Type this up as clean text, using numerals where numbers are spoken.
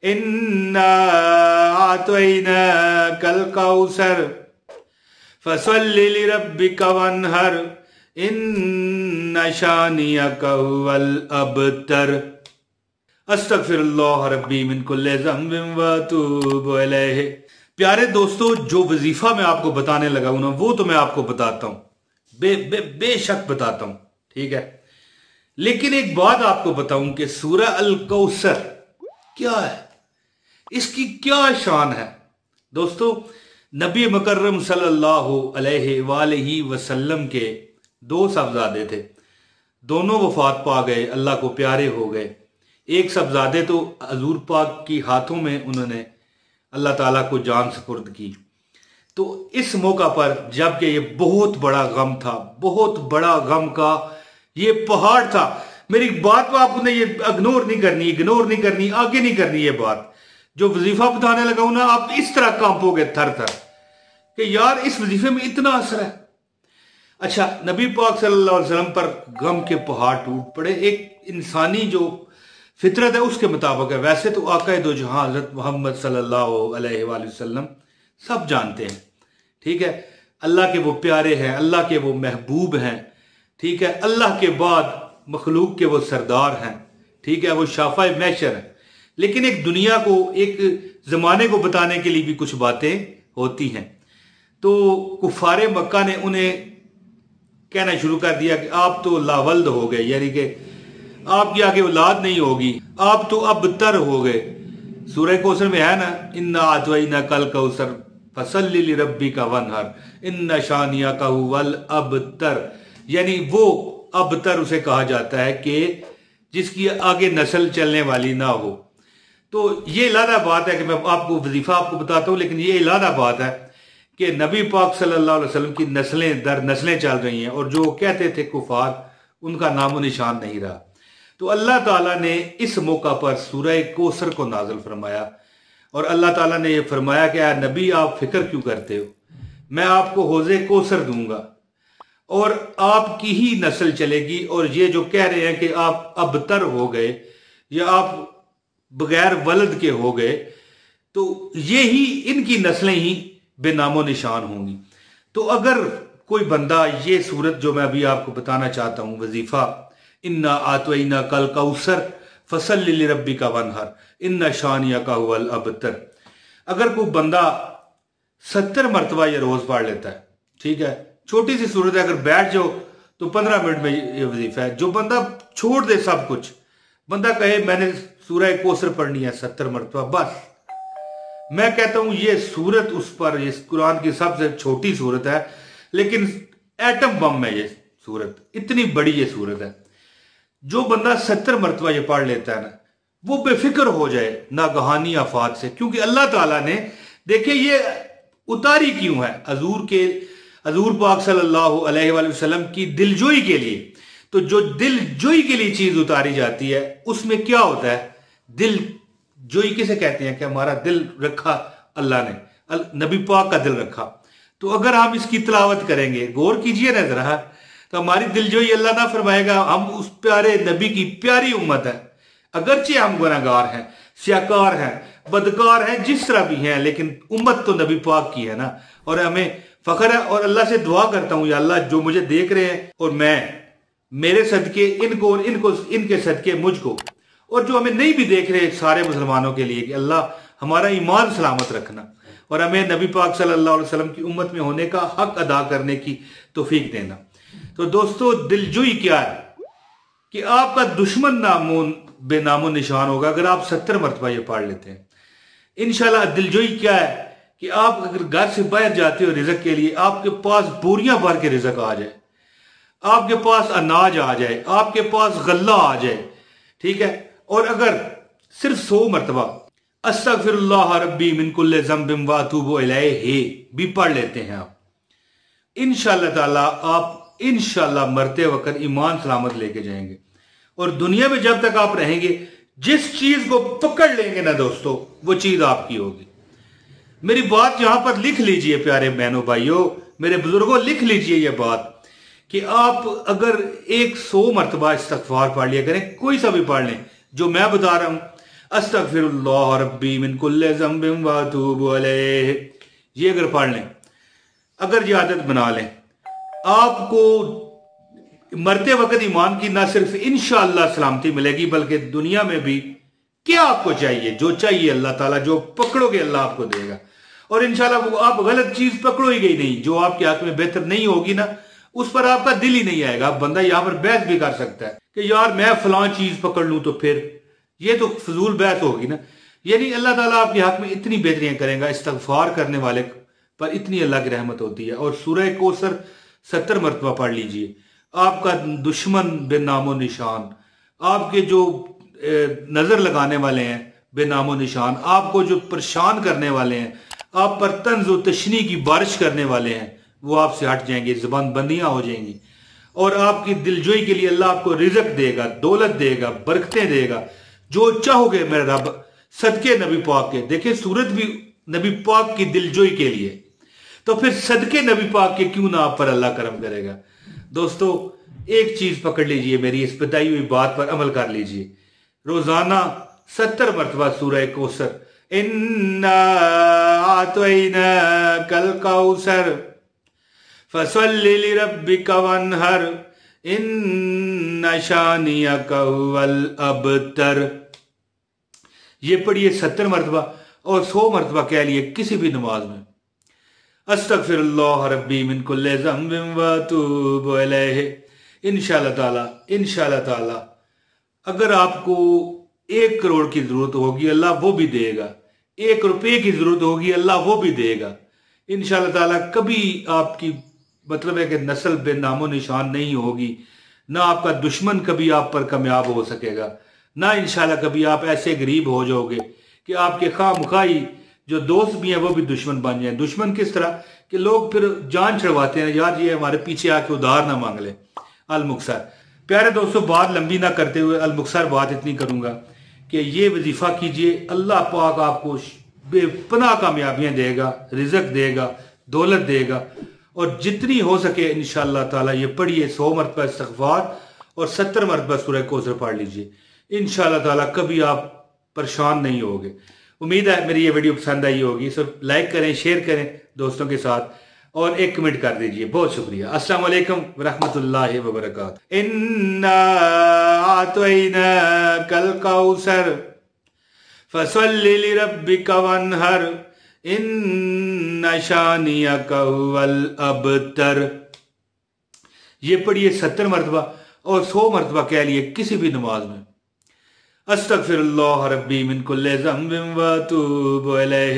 इन्ना आतैना कल कौसर फसल्लि लिरब्बिका वन्हर इन्ना शानियका हुवल अबतर। अस्तगफिरुल्लाह रब्बी मिन कुल्लि ज़ंबिन व अतूबु इलैहि। प्यारे दोस्तों, जो वजीफा मैं आपको बताने लगा हूं ना, वो तो मैं आपको बताता हूं, बेशक बताता हूं, ठीक है। लेकिन एक बात आपको बताऊं कि सूरह अल कौसर क्या है, इसकी क्या शान है। दोस्तों, नबी मुकर्रम सल्लल्लाहु अलैहि वसल्लम के दो साहबजादे थे, दोनों वफात पा गए, अल्लाह को प्यारे हो गए। एक साहबजादे तो हजूर पाक की हाथों में उन्होंने अल्लाह ताला को जान सुपुर्द की। तो इस मौका पर जबकि ये बहुत बड़ा गम था, बहुत बड़ा गम का ये पहाड़ था। मेरी बात को आपने ये इग्नोर नहीं करनी, आगे नहीं करनी। ये बात जो वजीफा बताने लगा हूं ना, आप इस तरह कांपोगे थर थर कि यार इस वजीफे में इतना असर है। अच्छा, नबी पाक सल्लल्लाहु अलैहि वसल्लम पर गम के पहाड़ टूट पड़े। एक इंसानी जो फितरत है उसके मुताबिक है। वैसे तो आका दो जहां हजरत मोहम्मद सल्लल्लाहु अलैहि वसल्लम सब जानते हैं, ठीक है। अल्लाह के वो प्यारे हैं, अल्लाह के वो महबूब हैं, ठीक है। अल्लाह के बाद मखलूक के वो सरदार हैं, ठीक है। वो शाफा महशर हैं। लेकिन एक दुनिया को, एक जमाने को बताने के लिए भी कुछ बातें होती हैं। तो कुफारे मक्का ने उन्हें कहना शुरू कर दिया कि आप तो लावल्द हो गए, यानी कि आपकी आगे औलाद नहीं होगी, आप तो अबतर हो गए। सूरह कौसर में है ना, इन्ना आतवैना कल कौसर फसल्लि लिरब्बिका वन्हर इन्ना शानियका हुवल अबतर। यानी वो अबतर उसे कहा जाता है कि जिसकी आगे नस्ल चलने वाली ना हो। तो ये इलादा बात है कि मैं आपको वजीफा आपको बताता हूँ, लेकिन ये इलादा बात है कि नबी पाक सल्लल्लाहु अलैहि वसल्लम की नस्लें दर नस्लें चल रही हैं, और जो कहते थे कुफार, उनका नामो निशान नहीं रहा। तो अल्लाह ताला ने इस मौका पर सूरह कौसर को नाज़िल फरमाया, और अल्लाह ताला ने यह फरमाया कि नबी आप फिक्र क्यों करते हो, मैं आपको हौज़े कौसर दूंगा और आपकी ही नस्ल चलेगी। और ये जो कह रहे हैं कि आप अबतर हो गए या आप बगैर वलद के हो गए, तो ये ही इनकी नस्लें ही बेनामो निशान होंगी। तो अगर कोई बंदा ये सूरत जो मैं अभी आपको बताना चाहता हूं, वजीफा इन्ना आतवैना कल कौसर फसल्लि लिरब्बिका वन्हर इन्ना शानियका हुवल अबतर, अगर कोई बंदा 70 मरतबा ये रोज पढ़ लेता है, ठीक है, छोटी सी सूरत है, अगर बैठ जाओ तो 15 मिनट में ये वजीफा है। जो बंदा छोड़ दे सब कुछ, बंदा कहे मैंने सूरह कौसर पढ़नी है 70 मरतबा बस, मैं कहता हूं ये सूरत उस पर, ये कुरान की सबसे छोटी सूरत है, लेकिन एटम बम है ये सूरत, इतनी बड़ी ये सूरत है। जो बंदा 70 मरतबा ये पढ़ लेता है ना, वो बेफिक्र हो जाए नागहानी आफात से, क्योंकि अल्लाह ताला ने देखिए ये उतारी क्यों है हजूर पाक सल्लल्लाहु अलैहि वसल्लम की दिलजोई के लिए। तो जो दिलजोई के लिए चीज उतारी जाती है उसमें क्या होता है, दिल जोई किसे कहते हैं कि हमारा दिल रखा अल्लाह ने, नबी पाक का दिल रखा। तो अगर हम इसकी तिलावत करेंगे, गौर कीजिए ना जरा, तो हमारी दिलजोई अल्लाह ना फरमाएगा। हम उस प्यारे नबी की प्यारी उम्मत है, अगरचे हम गुनाहगार हैं, स्याकार हैं, बदकार हैं, जिस तरह भी हैं, लेकिन उम्मत तो नबी पाक की है ना, और हमें फख्र है। और अल्लाह से दुआ करता हूं, या अल्लाह जो मुझे देख रहे हैं और मैं, मेरे सदके इनको और इनको, इनके सदके मुझको, और जो हमें नहीं भी देख रहे सारे मुसलमानों के लिए, कि अल्लाह हमारा ईमान सलामत रखना और हमें नबी पाक सल्लल्लाहु अलैहि वसल्लम की उम्मत में होने का हक अदा करने की तौफीक देना। तो दोस्तों, दिलजोई क्या है कि आपका दुश्मन बेनामो निशान होगा अगर आप 70 मरतबा ये पढ़ लेते हैं इंशाल्लाह। दिलजोई क्या है कि आप अगर घर से बाहर जाते हो रिज़्क के लिए, आपके पास बोरियां भर के रिज़्क आ जाए, आपके पास अनाज आ जाए, आपके पास गल्ला आ जाए, ठीक है। और अगर सिर्फ 100 मरतबा अस्तगफिरुल्लाह रब्बी मिन कुल्लि ज़ंबिन व अतूबु इलैहि भी पढ़ लेते हैं आप, इंशाअल्लाह ताला आप इंशाअल्लाह मरते वक्त ईमान सलामत लेके जाएंगे। और दुनिया में जब तक आप रहेंगे, जिस चीज को पकड़ लेंगे ना दोस्तों, वो चीज आपकी होगी। मेरी बात यहां पर लिख लीजिए प्यारे बहनों भाइयों, मेरे बुजुर्गों, लिख लीजिए ये बात कि आप अगर 100 मरतबा इस्तग़फ़ार पढ़ लिया करें, कोई सा भी पढ़ लें जो मैं बता रहा हूं, अस्तगफिरुल्लाह रब्बी मिन कुल्लि ज़ंबिन व अतूबु अलैह। ये अगर पढ़ लें, अगर ये आदत बना लें, आपको मरते वक्त ईमान की ना सिर्फ इंशाअल्लाह सलामती मिलेगी बल्कि दुनिया में भी क्या आपको चाहिए, जो चाहिए अल्लाह ताला, जो पकड़ोगे अल्लाह आपको देगा। और इंशाअल्लाह आप गलत चीज पकड़ो ही गई नहीं, जो आपके हाथ में बेहतर नहीं होगी ना, उस पर आपका दिल ही नहीं आएगा। बंदा यहां पर बहस भी कर सकता है कि यार मैं फलां चीज पकड़ लूं तो फिर ये तो फजूल बहस होगी ना। यानी अल्लाह ताला आपके हक में इतनी बेहतरियां करेगा, इस्तगफार करने वाले पर इतनी अल्लाह की रहमत होती है। और सूरह कौसर 70 मरतबा पढ़ लीजिए। आपका दुश्मन बेनामो निशान, आपके जो नजर लगाने वाले हैं बेनामो निशान, आपको जो परेशान करने वाले हैं, आप पर तंज और तशनी की बारिश करने वाले हैं, वो आपसे हट जाएंगे, जुबान बंदियां हो जाएंगी। और आपकी दिलजोई के लिए अल्लाह आपको रिजक देगा, दौलत देगा, बरकतें देगा, जो चाहोगे मेरे रब, सदके नबी पाक के। देखिए सूरत भी नबी पाक की दिलजोई के लिए, तो फिर सदके नबी पाक के क्यों ना आप पर अल्लाह करम करेगा। दोस्तों एक चीज पकड़ लीजिए, मेरी इस बताई हुई बात पर अमल कर लीजिए। रोजाना 70 मरतबा सूरह कौसर, इन्ना आतैना कल कौसर फसल्लि लिरब्बिका वन्हर इन्ना शानियका हुवल अबतर। ये पढ़िए 70 मरतबा और 100 मरतबा कह लिए किसी भी नमाज में। अस्तगफिरुल्लाह रब्बी मिन कुल्लि ज़ंबिन व अतूबु अलैह। इंशाअल्लाह ताला अगर आपको 1 करोड़ की जरूरत होगी अल्लाह वो भी देगा, 1 रुपये की जरूरत होगी अल्लाह वो भी देगा इंशाअल्लाह ताला। कभी आपकी मतलब है कि नस्ल बेनामो निशान नहीं होगी, ना आपका दुश्मन कभी आप पर कामयाब हो सकेगा, ना इंशाअल्लाह कभी आप ऐसे गरीब हो जाओगे कि आपके खामखाई जो दोस्त भी हैं वो भी दुश्मन बन जाए। दुश्मन किस तरह कि लोग फिर जान छुड़वाते हैं, यार ये हमारे पीछे आके उधार ना मांग ले। अल-मुक्सर, प्यारे दोस्तों बात लंबी ना करते हुए अल-मुक्सर बात इतनी करूंगा कि ये वजीफा कीजिए, अल्लाह पाक आपको बेपनाह कामयाबियां देगा, रिजक देगा, दौलत देगा। और जितनी हो सके इंशाअल्लाह ताला ये पढ़िए, 100 मरतबा इस्तगफार और 70 मरतबा सूरह कौसर पढ़ लीजिए। इंशाअल्लाह ताला कभी आप परेशान नहीं होगे। उम्मीद है मेरी ये वीडियो पसंद आई होगी। सो लाइक करें, शेयर करें दोस्तों के साथ और एक कमेंट कर दीजिए। बहुत शुक्रिया। अस्सलाम वालेकुम रहमतुल्लाहि व बरकातहू। इन्ना आतैना कल कौसर फसल्लि लिरब्बिका वन्हर इन्ना शानियका हुवल अबतर। ये पढ़िए 70 मरतबा और 100 मरतबा कह लिए किसी भी नमाज में। अस्तगफिरुल्लाह रब्बी मिन कुल्लि ज़ंबिन व अतूबु अलैह।